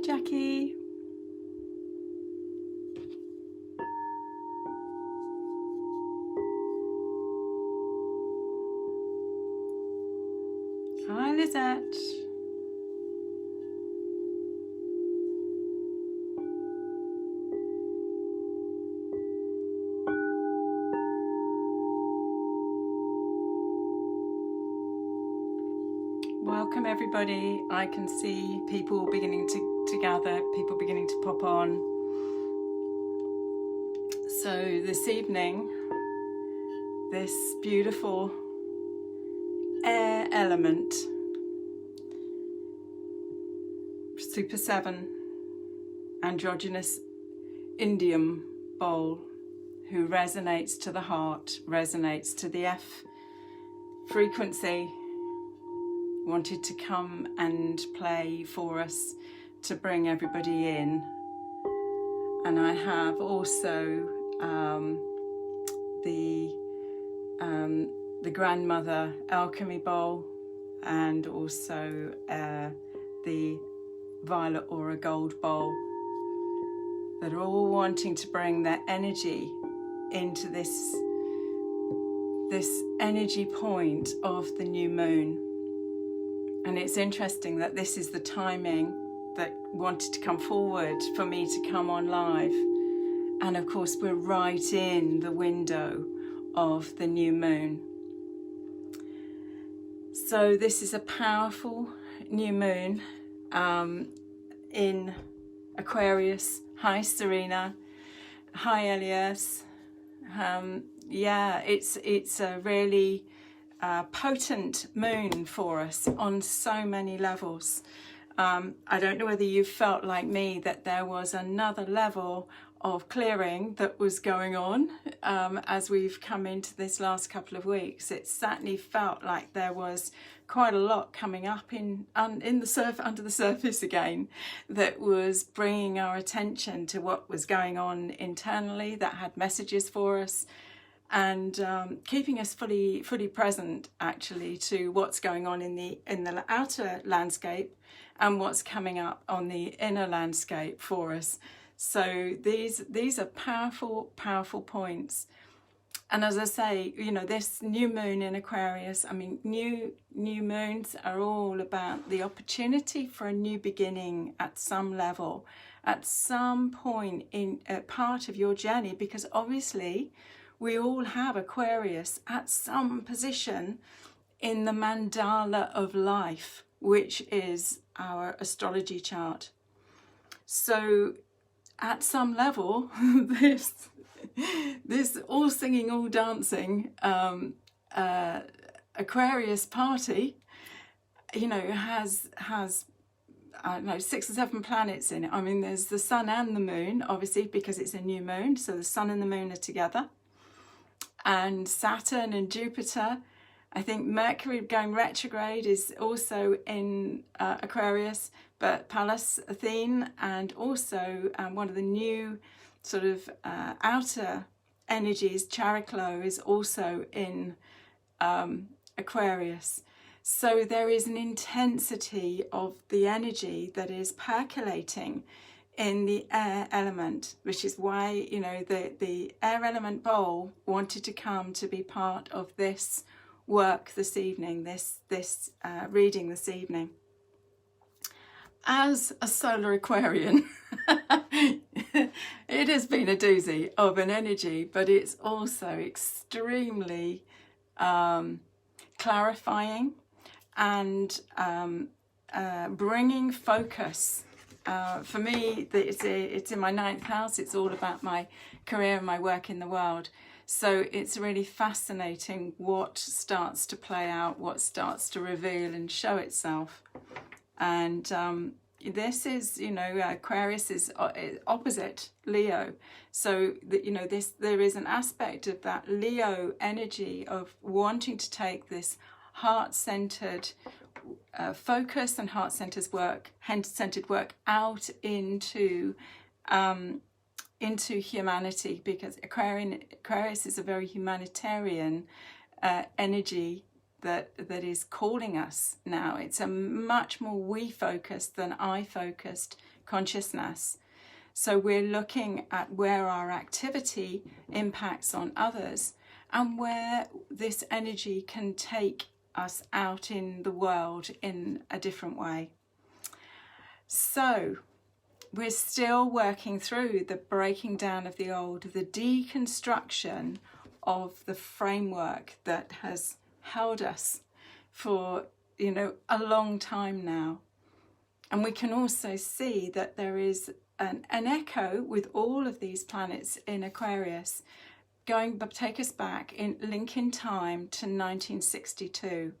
Jackie. Hi, Lizette. Welcome everybody. I can see people beginning to gather, people beginning to pop on. So this evening, this beautiful air element, Super 7, androgynous indium bowl, who resonates to the heart, resonates to the F frequency, wanted to come and play for us to bring everybody in. And I have also the grandmother alchemy bowl, and also the violet aura gold bowl, that are all wanting to bring their energy into this energy point of the new moon. And it's interesting that this is the timing that wanted to come forward for me to come on live. And of course, we're right in the window of the new moon. So this is a powerful new moon in Aquarius. Hi, Serena. Hi, Elias. Yeah, it's a really potent moon for us on so many levels. I don't know whether you felt like me that there was another level of clearing that was going on as we've come into this last couple of weeks. It certainly felt like there was quite a lot coming up under the surface again, that was bringing our attention to what was going on internally, that had messages for us, and keeping us fully present actually to what's going on in the outer landscape and what's coming up on the inner landscape for us. So these are powerful points. And as I say, you know, this new moon in Aquarius, I mean, new moons are all about the opportunity for a new beginning at some level, at some point in a part of your journey, because obviously we all have Aquarius at some position in the mandala of life, which is our astrology chart. So at some level, this all singing, all dancing Aquarius party, you know, has I don't know, 6 or 7 planets in it. I mean, there's the sun and the moon, obviously, because it's a new moon. So the sun and the moon are together. And Saturn and Jupiter. I think Mercury going retrograde is also in Aquarius, but Pallas Athene, and also one of the new sort of outer energies, Chariklo, is also in Aquarius. So there is an intensity of the energy that is percolating in the air element, which is why, you know, the air element bowl wanted to come to be part of this work this evening, this reading this evening. As a solar Aquarian, it has been a doozy of an energy, but it's also extremely clarifying and bringing focus. For me, it's in my 9th house. It's all about my career and my work in the world. So it's really fascinating what starts to play out, what starts to reveal and show itself. And this is, you know, Aquarius is opposite Leo. So that, you know, there is an aspect of that Leo energy of wanting to take this heart-centered focus and heart-centered work out into humanity, because Aquarius is a very humanitarian energy that is calling us now. It's a much more we-focused than I-focused consciousness. So we're looking at where our activity impacts on others and where this energy can take us out in the world in a different way. So we're still working through the breaking down of the old, the deconstruction of the framework that has held us for, you know, a long time now. And we can also see that there is an echo with all of these planets in Aquarius take us back in link in time to 1962.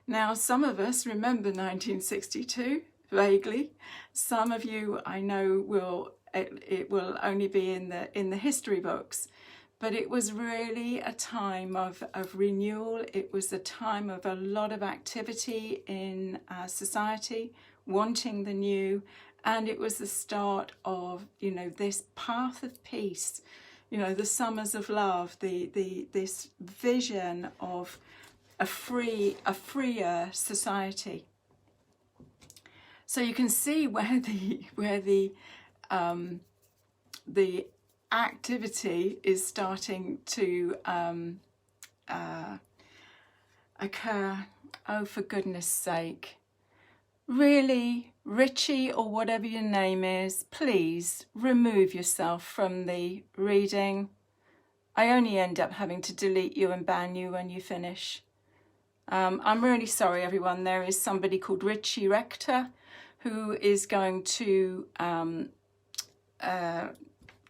Now, some of us remember 1962 vaguely. Some of you, I know, it will only be in the history books. But it was really a time of renewal. It was a time of a lot of activity in society, wanting the new, and it was the start of, you know, this path of peace, you know, the summers of love, this vision of a freer society. So you can see where the activity is starting to occur. Oh, for goodness sake. Really, Richie, or whatever your name is, please remove yourself from the reading. I only end up having to delete you and ban you when you finish. I'm really sorry, everyone. There is somebody called Richie Rector who is going to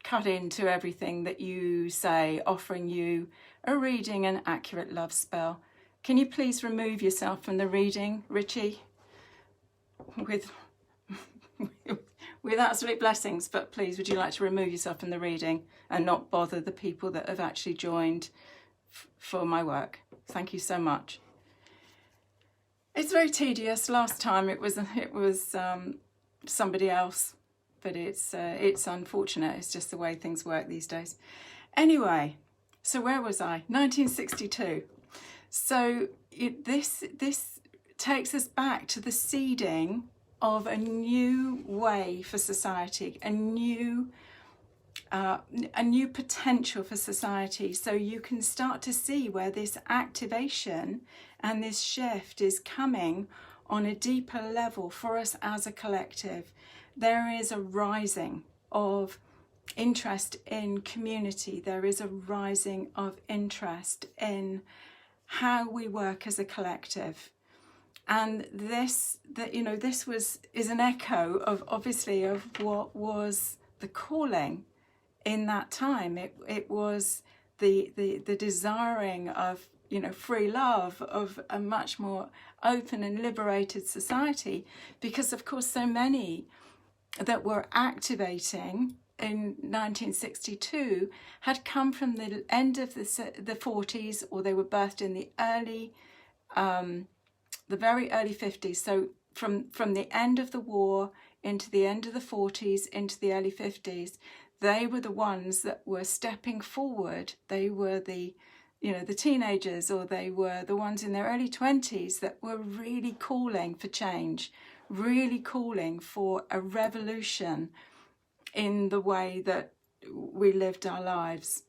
cut into everything that you say, offering you a reading and accurate love spell. Can you please remove yourself from the reading, Richie? With absolute blessings, but please, would you like to remove yourself from the reading and not bother the people that have actually joined for my work? Thank you so much. It's very tedious. Last time it was somebody else. But it's unfortunate. It's just the way things work these days. Anyway, so where was I? 1962. So this takes us back to the seeding of a new way for society, a new potential for society. So you can start to see where this activation and this shift is coming on a deeper level for us as a collective. There is a rising of interest in community. There is a rising of interest in how we work as a collective. And this is an echo of, obviously, of what was the calling in that time. It was the desiring of, you know, free love, of a much more open and liberated society, because of course so many that were activating in 1962 had come from the end of the 40s, or they were birthed in the very early 50s. So from the end of the war into the end of the 40s into the early 50s, they were the ones that were stepping forward. They were the teenagers, or they were the ones in their early 20s that were really calling for change, really calling for a revolution in the way that we lived our lives.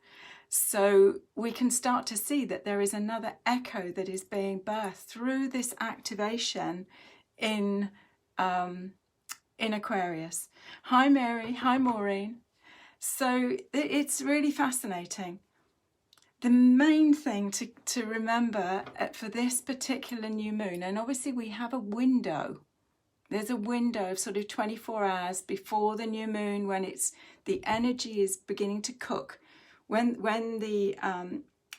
So we can start to see that there is another echo that is being birthed through this activation in Aquarius. Hi Mary, hi Maureen. So it's really fascinating. The main thing to remember for this particular new moon, and obviously we have a window. There's a window of sort of 24 hours before the new moon, when the energy is beginning to cook. When the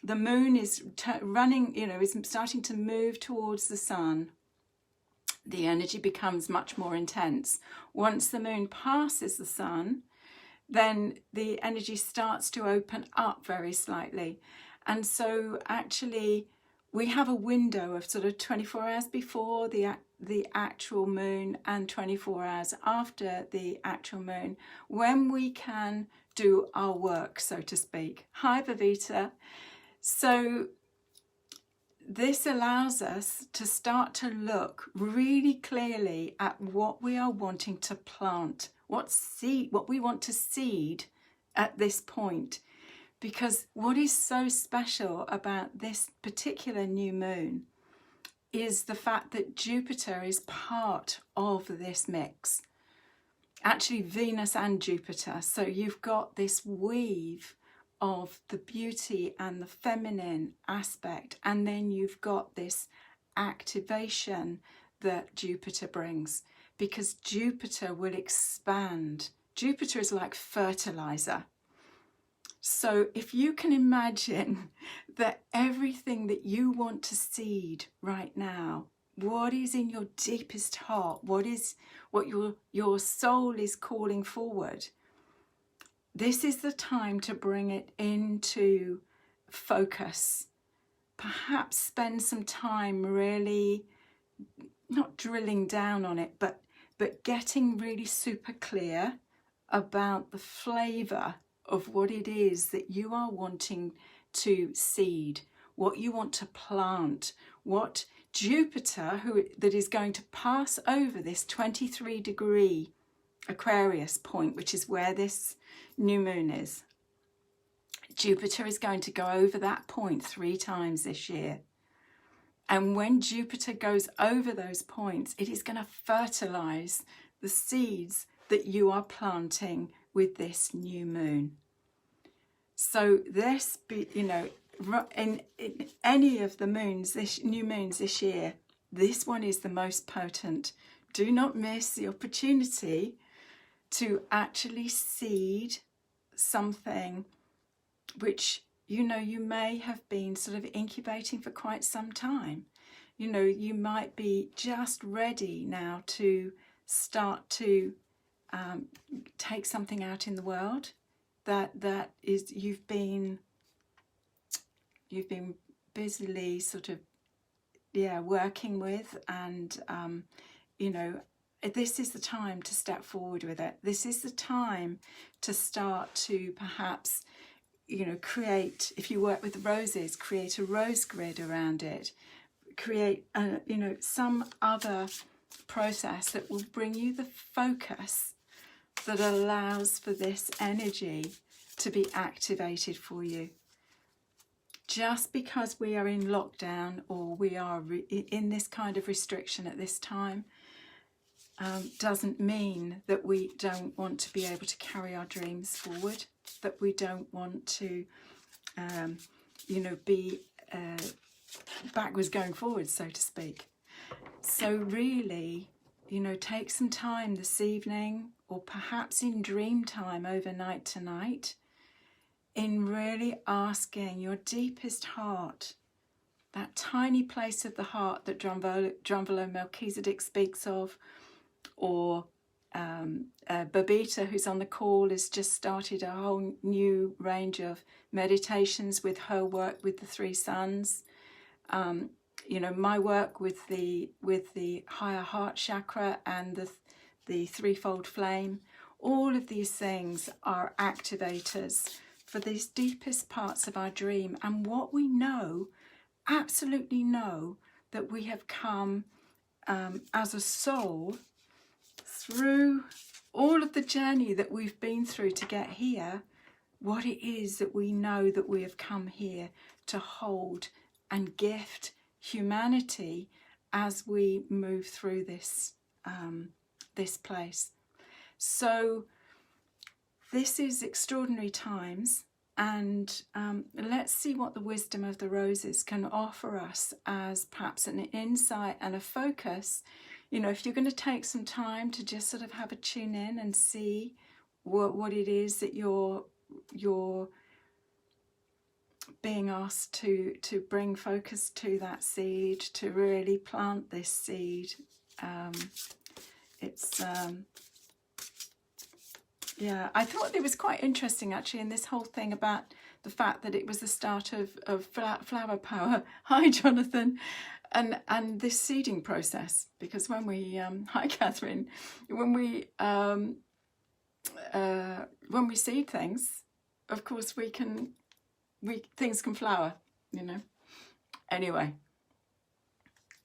moon is running, is starting to move towards the sun, the energy becomes much more intense. Once the moon passes the sun, then the energy starts to open up very slightly. And so actually we have a window of sort of 24 hours before the actual moon and 24 hours after the actual moon, when we can do our work, so to speak. Hi Vavita. So this allows us to start to look really clearly at what we are wanting to plant, what we want to seed at this point. Because what is so special about this particular new moon is the fact that Jupiter is part of this mix. Actually, Venus and Jupiter. So you've got this weave of the beauty and the feminine aspect, and then you've got this activation that Jupiter brings, because Jupiter will expand. Jupiter is like fertilizer. So if you can imagine that everything that you want to seed right now, what is in your deepest heart, what your soul is calling forward, this is the time to bring it into focus. Perhaps spend some time really, not drilling down on it, but getting really super clear about the flavour of what it is that you are wanting to seed, what you want to plant, what Jupiter, that is going to pass over this 23-degree Aquarius point, which is where this new moon is. Jupiter is going to go over that point 3 times this year. And when Jupiter goes over those points, it is going to fertilize the seeds that you are planting with this new moon. So this, in any of the moons, new moons this year, this one is the most potent. Do not miss the opportunity to actually seed something which, you may have been sort of incubating for quite some time. You might be just ready now to start to take something out in the world that is you've been busily sort of working with, and this is the time to step forward with it. This is the time to start to perhaps create, if you work with roses, create a rose grid around it, create some other process that will bring you the focus that allows for this energy to be activated for you. Just because we are in lockdown or we are in this kind of restriction at this time doesn't mean that we don't want to be able to carry our dreams forward, that we don't want to be backwards going forward, so to speak. So really, take some time this evening, or perhaps in dream time overnight tonight, in really asking your deepest heart, that tiny place of the heart that Drunvalo Melchizedek speaks of, or Babita, who's on the call, has just started a whole new range of meditations with her work with the 3 suns. My work with the higher heart chakra and the threefold flame. All of these things are activators for these deepest parts of our dream. And what we know, absolutely know, that we have come as a soul through all of the journey that we've been through to get here, what it is that we know that we have come here to hold and gift humanity as we move through this place. So this is extraordinary times, and let's see what the wisdom of the roses can offer us as perhaps an insight and a focus. If you're going to take some time to just sort of have a tune in and see what it is that you're being asked to bring focus to that seed, to really plant this seed. I thought it was quite interesting actually in this whole thing about the fact that it was the start of flower power. Hi Jonathan. And this seeding process, because when we hi Catherine, when we seed things, of course things can flower, Anyway,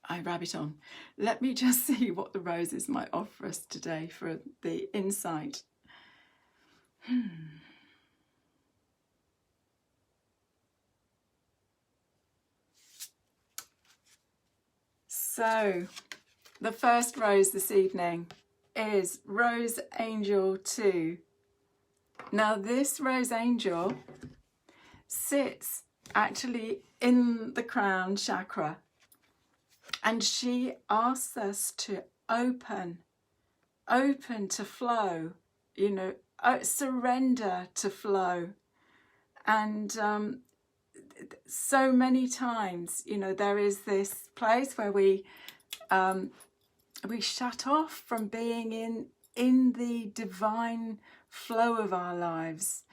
I rabbit on. Let me just see what the roses might offer us today for the insight. So, the first rose this evening is Rose Angel 2. Now, this Rose Angel sits actually in the crown chakra, and she asks us to open to flow, you know, surrender to flow. And so many times, you know, there is this place where we shut off from being in the divine flow of our lives.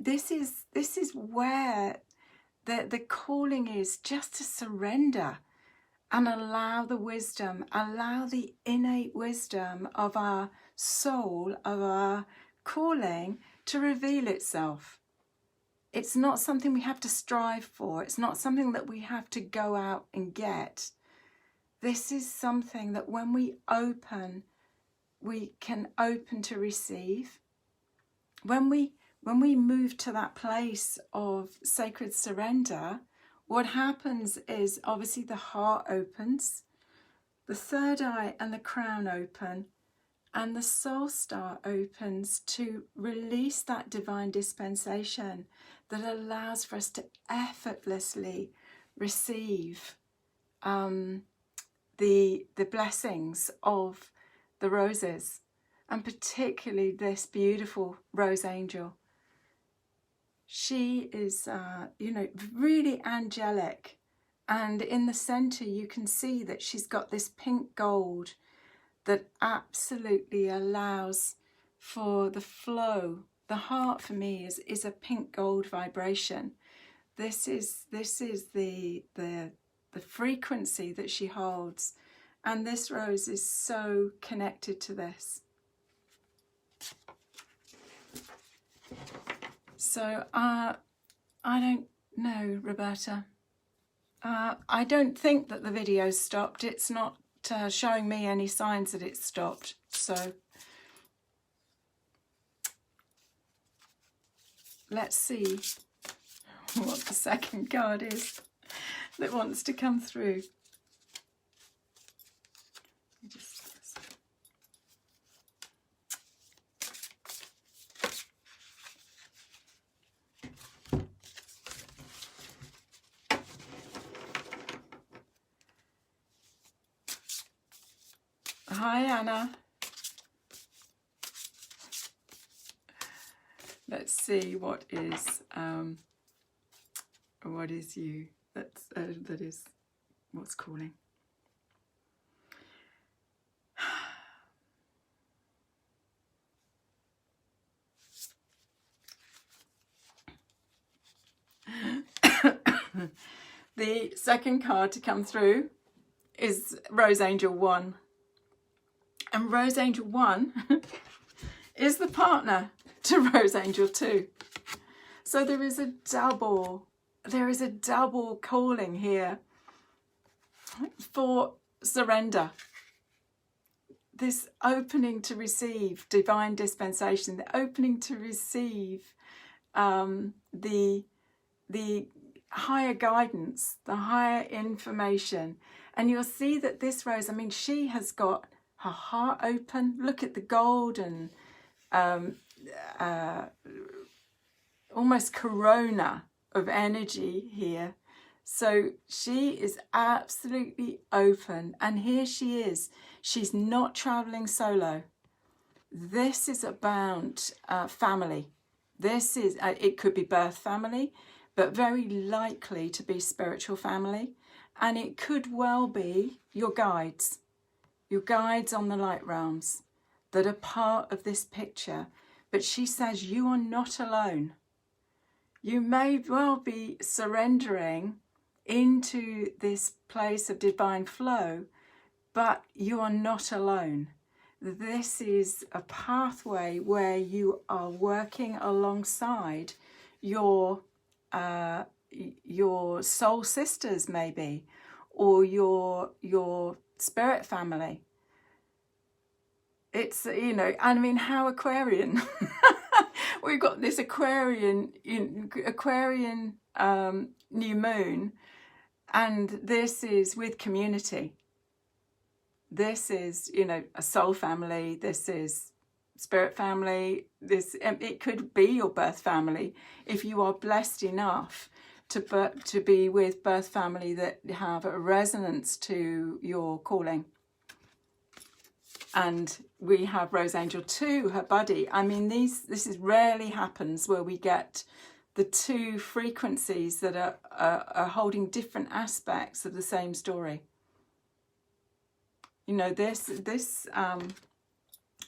This is where the calling is, just to surrender and allow the wisdom, allow the innate wisdom of our soul, of our calling, to reveal itself. It's not something we have to strive for. It's not something that we have to go out and get. This is something that when we open, we can open to receive. When we move to that place of sacred surrender, what happens is obviously the heart opens, the third eye and the crown open, and the soul star opens to release that divine dispensation that allows for us to effortlessly receive the blessings of the roses, and particularly this beautiful Rose Angel. She is, you know, really angelic, and in the center you can see that she's got this pink gold that absolutely allows for the flow. The heart for me is a pink gold vibration. This is the frequency that she holds, and this rose is so connected to this. So I don't know, Roberta. I don't think that the video's stopped. It's not showing me any signs that it's stopped. So let's see what the second card is that wants to come through. Hi, Anna. Let's see what is you. That is what's calling. The second card to come through is Rose Angel 1. And Rose Angel 1 is the partner to Rose Angel 2. So there is a double calling here for surrender. This opening to receive divine dispensation, the opening to receive the higher guidance, the higher information. And you'll see that this rose, I mean, she has got her heart open. Look at the gold and almost corona of energy here. So she is absolutely open, and here she is. She's not traveling solo. This is about family. This is, it could be birth family, but very likely to be spiritual family. And it could well be your guides on the light realms that are part of this picture. But she says you are not alone. You may well be surrendering into this place of divine flow, but you are not alone. This is a pathway where you are working alongside your soul sisters, maybe, or your spirit family. It's, you know, I mean, how Aquarian. We've got this Aquarian new moon, and this is with community. This is, you know, a soul family. This is spirit family. This, it could be your birth family if you are blessed enough to be with birth family that have a resonance to your calling. And we have Rose Angel 2, her buddy. I mean, this is rarely happens where we get the two frequencies that are holding different aspects of the same story. You know, this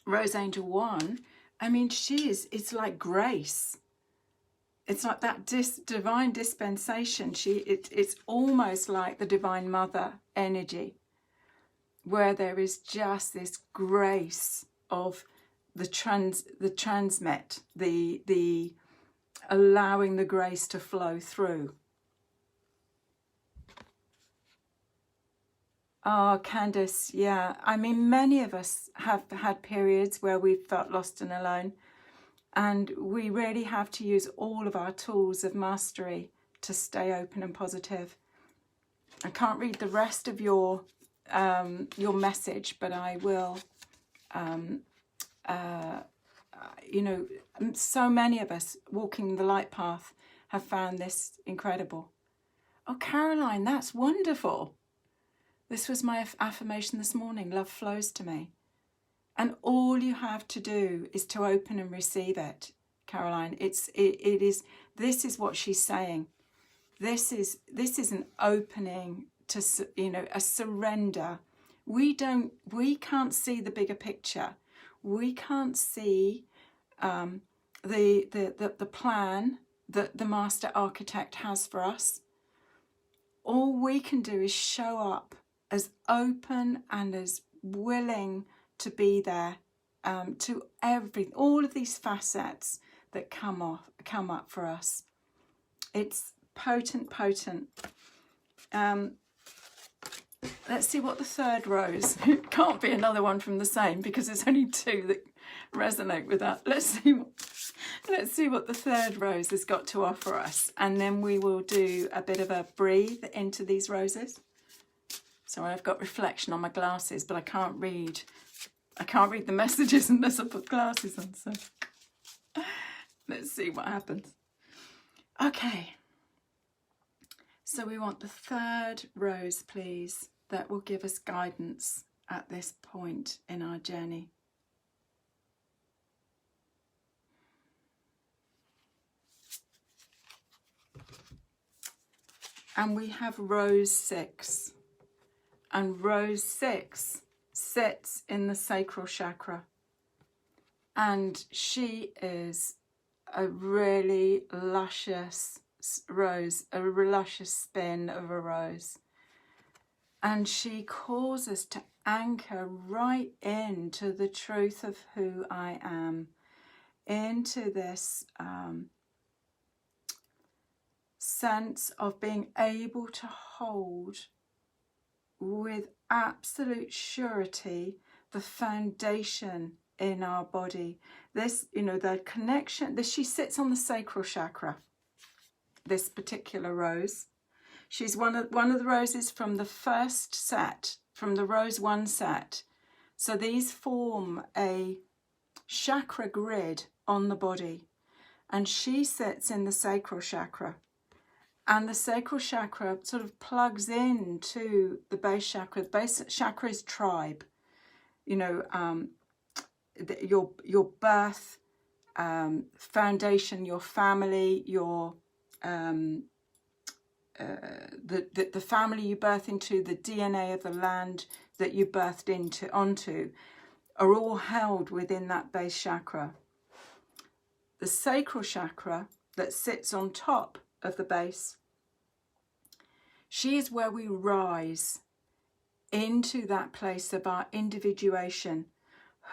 Rose Angel 1, I mean, it's like grace. It's like that divine dispensation. It's almost like the Divine Mother energy, where there is just this grace of the transmit, the allowing the grace to flow through. Oh, Candace, yeah. I mean, many of us have had periods where we've felt lost and alone, and we really have to use all of our tools of mastery to stay open and positive. I can't read the rest of your message, but I will. You know, so many of us walking the light path have found this incredible. Oh, Caroline, that's wonderful. This was my affirmation this morning. Love flows to me. And all you have to do is to open and receive it, Caroline. This is what she's saying. This is an opening to, you know, a surrender. We can't see the bigger picture. We can't see the plan that the master architect has for us. All we can do is show up as open and as willing to be there to all of these facets that come up for us. It's potent. Let's see what the third rose. It can't be another one from the same because there's only two that resonate with that. Let's see what the third rose has got to offer us, and then we will do a bit of a breathe into these roses. So I've got reflection on my glasses, but I can't read the messages unless I put glasses on. So let's see what happens. Okay. So we want the third rose, please, that will give us guidance at this point in our journey. And we have Rose 6. And Rose 6 sits in the sacral chakra. And she is a really luscious rose, a luscious spin of a rose. And she calls us to anchor right into the truth of who I am, into this sense of being able to hold with absolute surety the foundation in our body. This, you know, the connection, she sits on the sacral chakra, this particular rose. She's one of the roses from the first set, from the Rose 1 set. So these form a chakra grid on the body. And she sits in the sacral chakra. And the sacral chakra sort of plugs into the base chakra. The base chakra is tribe. You know, your birth foundation, your family, your the family you birth into, the DNA of the land that you birthed onto, are all held within that base chakra. The sacral chakra that sits on top of the base, she is where we rise into that place of our individuation.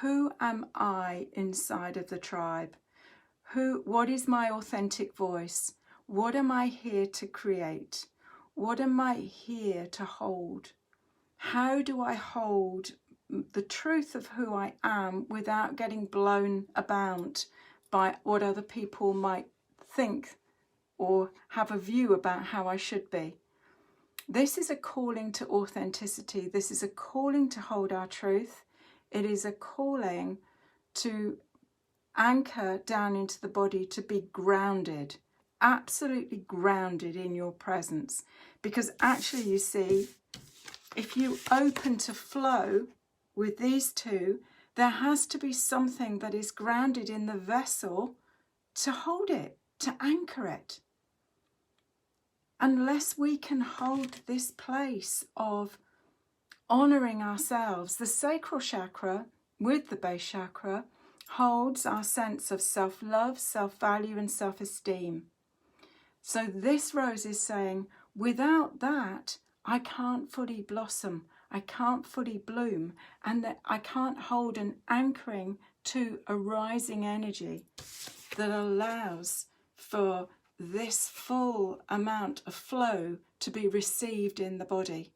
Who am I inside of the tribe? What is my authentic voice? What am I here to create? What am I here to hold? How do I hold the truth of who I am without getting blown about by what other people might think or have a view about how I should be? This is a calling to authenticity. This is a calling to hold our truth. It is a calling to anchor down into the body, to be grounded, absolutely grounded in your presence. Because actually, you see, if you open to flow with these two, there has to be something that is grounded in the vessel to hold it, to anchor it. Unless we can hold this place of honouring ourselves, the sacral chakra with the base chakra holds our sense of self-love, self-value and self-esteem. So this rose is saying, without that, I can't fully blossom, I can't fully bloom, and that I can't hold an anchoring to a rising energy that allows for this full amount of flow to be received in the body.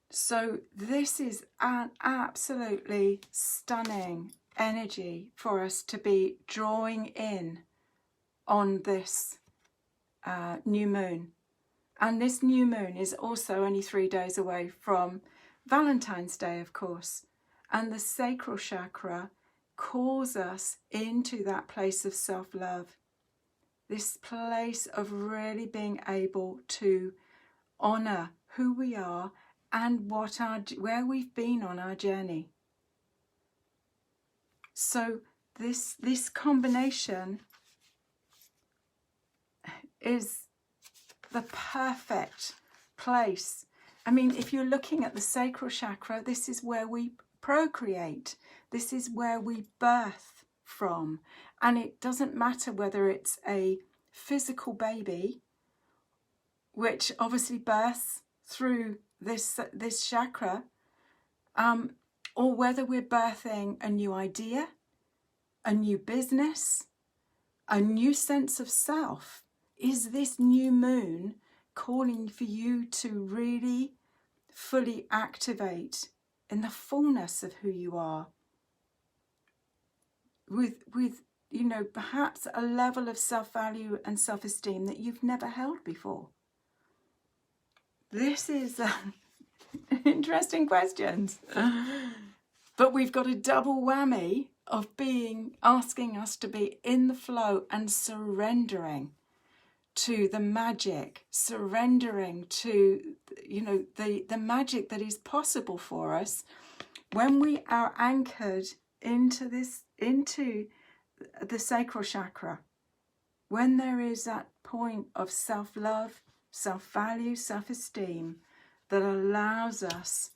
So this is an absolutely stunning energy for us to be drawing in on this new moon. And this new moon is also only 3 days away from Valentine's Day, of course. And the sacral chakra calls us into that place of self-love. This place of really being able to honour who we are and where we've been on our journey. So this combination is the perfect place. I mean, if you're looking at the sacral chakra, this is where we procreate. This is where we birth from. And it doesn't matter whether it's a physical baby, which obviously births through this chakra, or whether we're birthing a new idea, a new business, a new sense of self. Is this new moon calling for you to really fully activate in the fullness of who you are, with you know, perhaps a level of self-value and self-esteem that you've never held before? This is interesting questions. But we've got a double whammy of asking us to be in the flow and surrendering to the magic, surrendering to, you know, the magic that is possible for us when we are anchored into the sacral chakra, when there is that point of self-love, self-value, self-esteem that allows us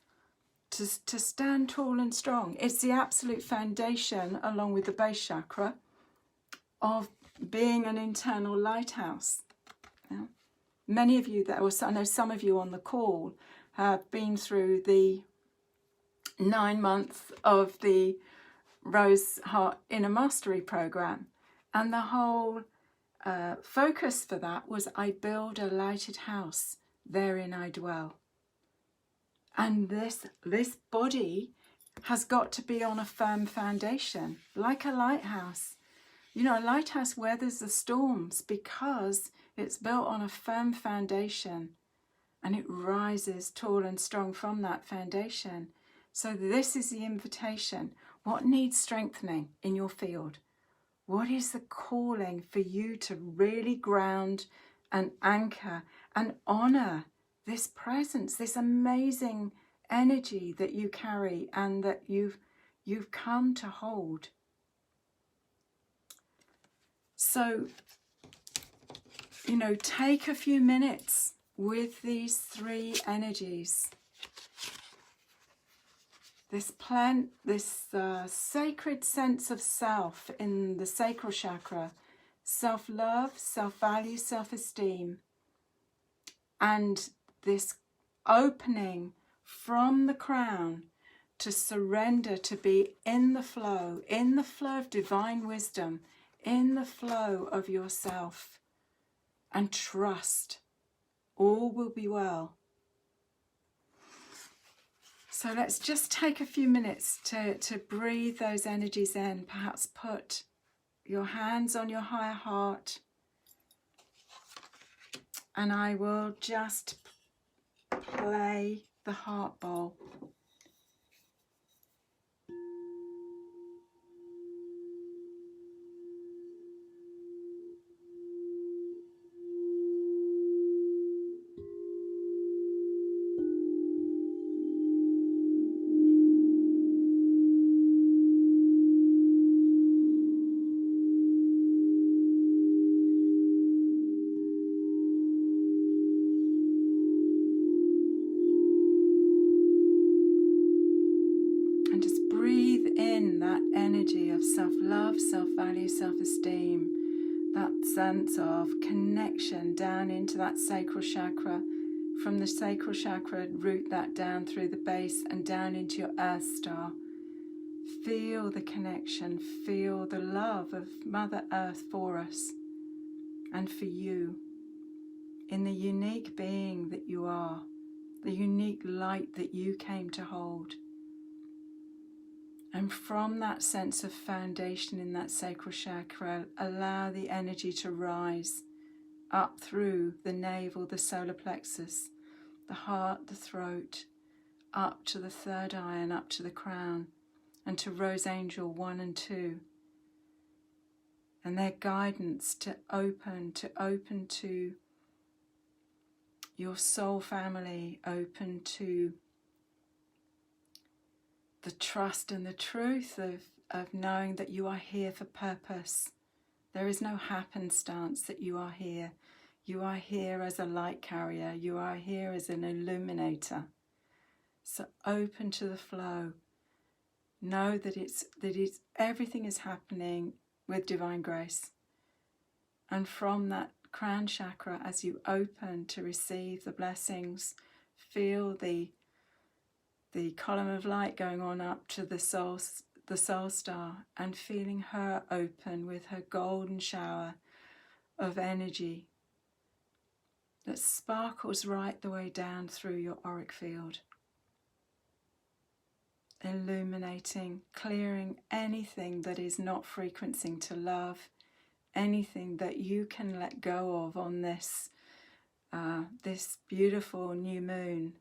to stand tall and strong. It's the absolute foundation, along with the base chakra, of being an internal lighthouse. Yeah. Many of you I know some of you on the call have been through the 9 months of the Rose Heart Inner Mastery program, and the whole focus for that was, I build a lighted house, therein I dwell. And this body has got to be on a firm foundation, like a lighthouse. You know, a lighthouse weathers the storms because it's built on a firm foundation, and it rises tall and strong from that foundation. So this is the invitation. What needs strengthening in your field? What is the calling for you to really ground and anchor and honour this presence, this amazing energy that you carry and that you've come to hold? So, you know, take a few minutes with these 3 energies. This sacred sense of self in the sacral chakra, self-love, self-value, self-esteem, and this opening from the crown to surrender, to be in the flow of divine wisdom, in the flow of yourself, and trust All will be well. So let's just take a few minutes to breathe those energies in. Perhaps put your hands on your higher heart, and I will just play the heart bowl. And just breathe in that energy of self-love, self-value, self-esteem, that sense of connection down into that sacral chakra. From the sacral chakra, root that down through the base and down into your earth star. Feel the connection, feel the love of Mother Earth for us and for you in the unique being that you are, the unique light that you came to hold. And from that sense of foundation in that sacral chakra, allow the energy to rise up through the navel, the solar plexus, the heart, the throat, up to the third eye and up to the crown, and to Rose Angel 1 and 2. And their guidance to open to your soul family, open to the trust and the truth of knowing that you are here for purpose. There is no happenstance that you are here. You are here as a light carrier. You are here as an illuminator. So open to the flow. Know that everything is happening with divine grace. And from that crown chakra, as you open to receive the blessings, feel the column of light going on up to the soul star, and feeling her open with her golden shower of energy that sparkles right the way down through your auric field, illuminating, clearing anything that is not frequencing to love, anything that you can let go of on this beautiful new moon,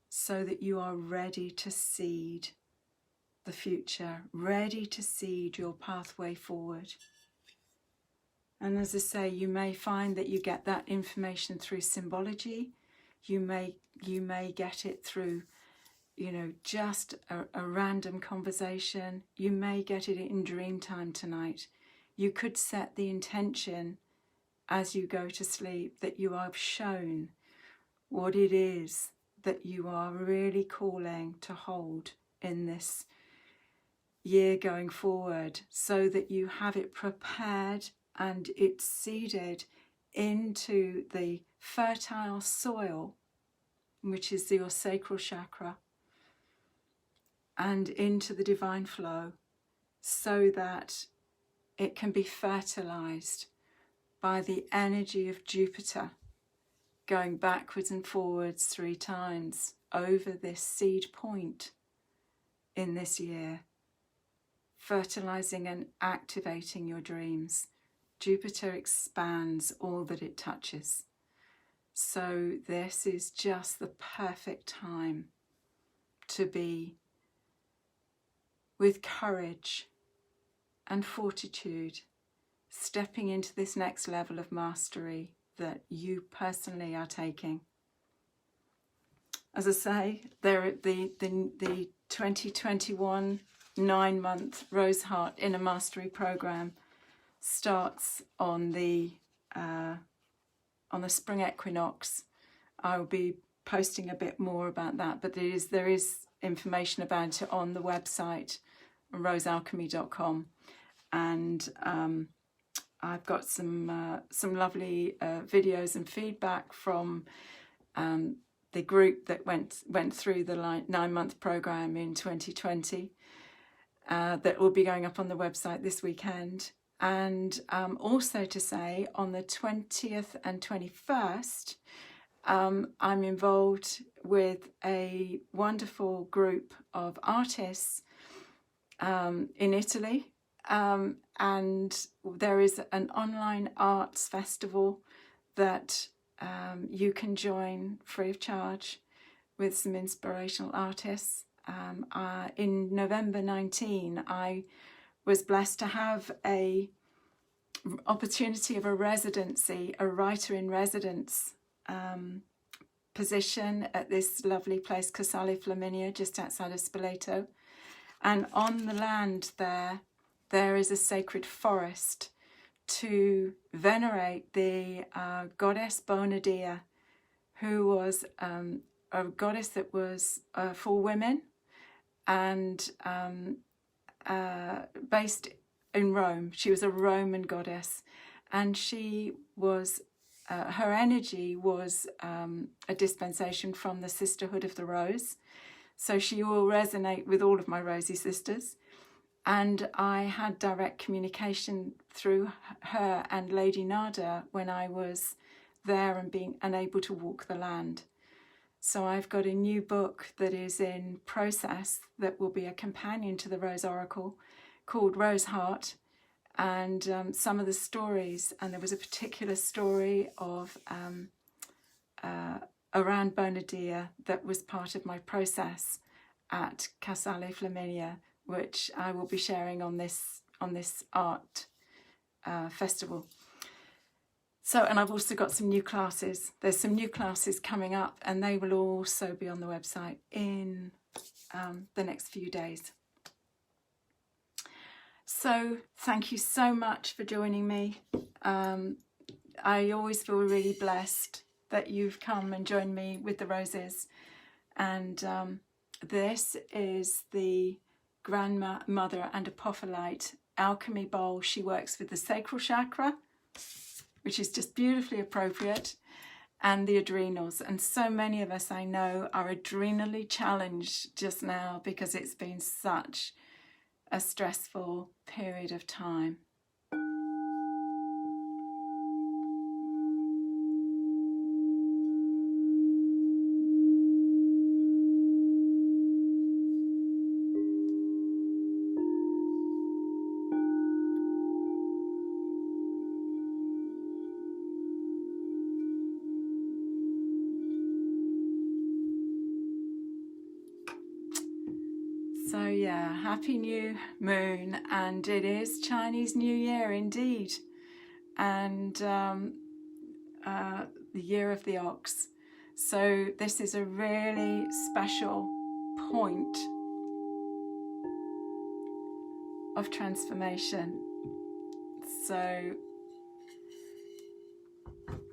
so that you are ready to seed the future, ready to seed your pathway forward. And as I say, you may find that you get that information through symbology. You may get it through, just a random conversation. You may get it in dream time tonight. You could set the intention as you go to sleep that you are shown what it is that you are really calling to hold in this year going forward, so that you have it prepared and it's seeded into the fertile soil, which is your sacral chakra, and into the divine flow, so that it can be fertilized by the energy of Jupiter, going backwards and forwards 3 times over this seed point in this year, fertilizing and activating your dreams. Jupiter expands all that it touches. So this is just the perfect time to be with courage and fortitude, stepping into this next level of mastery that you personally are taking. As I say, the 2021 9-month Rose Heart Inner Mastery Program starts on the spring equinox. I will be posting a bit more about that, but there is information about it on the website, rosealchemy.com, and I've got some lovely videos and feedback from the group that went through the 9-month program in 2020 that will be going up on the website this weekend. And also to say, on the 20th and 21st, I'm involved with a wonderful group of artists in Italy, and there is an online arts festival that you can join free of charge with some inspirational artists. In November 19, I was blessed to have a opportunity of a residency, a writer in residence position at this lovely place, Casale Flaminia, just outside of Spoleto. And on the land there is a sacred forest to venerate the goddess Bonadia, who was a goddess that was for women and based in Rome. She was a Roman goddess, and she was her energy was a dispensation from the Sisterhood of the Rose. So she will resonate with all of my Rosy sisters. And I had direct communication through her and Lady Nada when I was there and being unable to walk the land. So I've got a new book that is in process that will be a companion to the Rose Oracle called Rose Heart, and some of the stories, and there was a particular story of around Bonadia that was part of my process at Casale Flaminia, which I will be sharing on this art festival. So, and I've also got some new classes. There's some new classes coming up, and they will also be on the website in the next few days. So thank you so much for joining me. I always feel really blessed that you've come and joined me with the roses. And this is the grandmother and apophyllite alchemy bowl. She works with the sacral chakra, which is just beautifully appropriate, and the adrenals. And so many of us, I know, are adrenally challenged just now because it's been such a stressful period of time. So yeah, happy new moon, and it is Chinese New Year indeed, and the year of the ox. So this is a really special point of transformation. So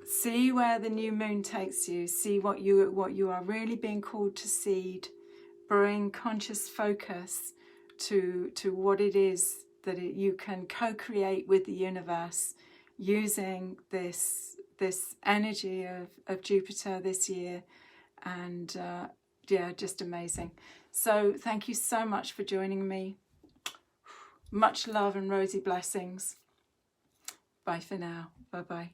see where the new moon takes you, see what you are really being called to seed. Bring conscious focus to what it is that you can co-create with the universe using this energy of Jupiter this year. And yeah, just amazing. So thank you so much for joining me. Much love and rosy blessings. Bye for now. Bye-bye.